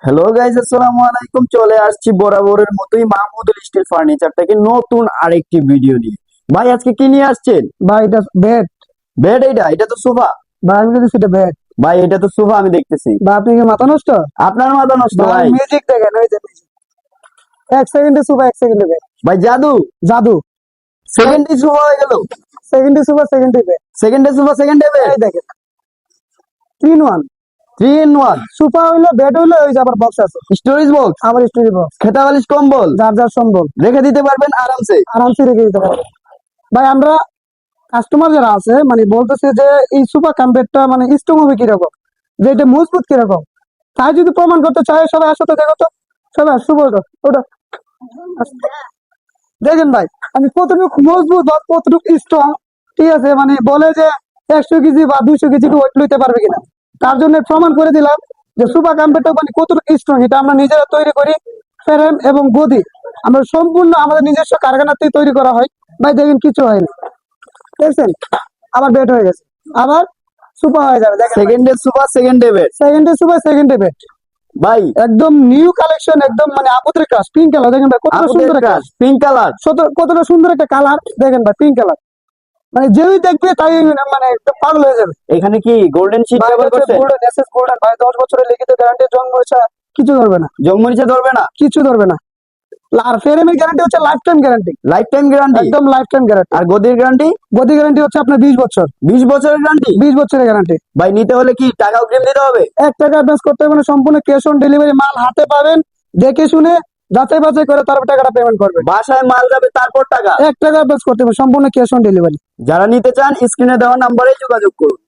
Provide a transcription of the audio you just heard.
Hello guys, আসসালামু আলাইকুম। চলে আসছি বরাবরের মতোই মাহমুদুল স্টিল ফার্নিচার থেকে নতুন আরেকটি ভিডিও নিয়ে। ভাই আজকে কি নিয়ে আসছেন? ভাই এটা বেড। বেড? এটা তো সোফা। ভাই আমি কিন্তু সেটা বেড। ভাই এটা তো সোফা আমি দেখতেছি। ভাই আপনি কি মাথা নষ্ট? আপনার মাথা নষ্ট ভাই ভাই। মিউজিক দেখেন, ওই যে music। এক সেকেন্ডে সুপার, এক সেকেন্ডে বেড। ভাই জাদু। জাদু। সেকেন্ডে সোফা হয়ে গেল। সেকেন্ডে সুপার, সেকেন্ডে বেড। সেকেন্ডে সোফা, সেকেন্ডে বেড। এই দেখেন, 3 in 1। 3 in 1। সুপার হইলো, বেড হইলো, ওই যে আবার বক্স আছে, স্টোরেজ বক্স, আবার স্টোরি বক্স, খেতা বালিশ, কম্বল যার যার সম্বল রেখে দিতে পারবেন আরামসে। আরামসে রেখে দিতে পারবেন। ভাই আমরা কাস্টমার যারা আছে মানে বলতেছে যে এই সুপার কাম বেডটা মানে স্ট্রং হবে কিরকম, যে এটা মজবুত কিরকম, তাই যদি প্রমাণ করতে চায় সবাই আসো তো, দেখো তো সবাই আসো, বলতো ওটা দেখেন ভাই আমি কতটুকু মজবুত বা কতটুকু স্ট্রং। ঠিক আছে, মানে বলে যে 100 কেজি বা 200 কেজি ওয়েট লইতে পারবে কিনা, তার জন্য প্রমাণ করে দিলাম যে সুপার কম্পিউটার মানে কতটুকু স্ট্রং। এটা আমরা নিজেরা তৈরি করি, ফ্রেম এবং গদি আমরা সম্পূর্ণ আমাদের নিজস্ব কারখানাতেই তৈরি করা হয়। ভাই দেখেন কিছু হয়নি, দেখছেন আবার বেড হয়ে গেছে, আবার সুপার হয়ে যাবে। দেখেন সেকেন্ডে সোফা, সেকেন্ডে বেড। সেকেন্ডে সুপার, সেকেন্ডে বেড। ভাই একদম নিউ কালেকশন, একদম মানে আপুদের কাজ, পিঙ্ক কালার। দেখেন ভাই কতটা সুন্দর একটা, পিঙ্ক কালার। কতটা সুন্দর একটা কালার। দেখেন ভাই পিঙ্ক কালার, মানে যেই দেখবে তাই মানে একদম পাগল হয়ে যাবে। এখানে কি গোল্ডেন শীট ব্যবহার করছেন? গোল্ডেন, এসএস গোল্ডেন ভাই, 10 বছরের লিখিত গ্যারান্টি, জং মরিচা কিছু ধরবে না, জংমরিচা ধরবে না? কিছু ধরবে না। আর ফ্রেমের গ্যারান্টি হচ্ছে life time guarantee, life time guarantee. একদম লাইফ টাইম গ্যারান্টি। আর গদির গ্যারান্টি? গদি গ্যারান্টি হচ্ছে আপনার 20 বছর। 20 বছরের গ্যারান্টি। 20 বছরের গ্যারান্টি। ভাই নিতে হলে কি টাকা অগ্রিম দিতে হবে? 1 টাকা অ্যাডভান্স করতে হবে না, সম্পূর্ণ ক্যাশ অন ডেলিভারি। মাল হাতে পাবেন, দেখে শুনে যাচাই বাছাই করে তারপর টাকাটা পেমেন্ট করবেন। বাসায় মাল যাবে তারপর টাকা? 1 টাকা অ্যাডভান্স করতে হবে, সম্পূর্ণ ক্যাশ অন ডেলিভারি। যারা নিতে চান স্ক্রিনে দেওয়া নাম্বারে যোগাযোগ করুন।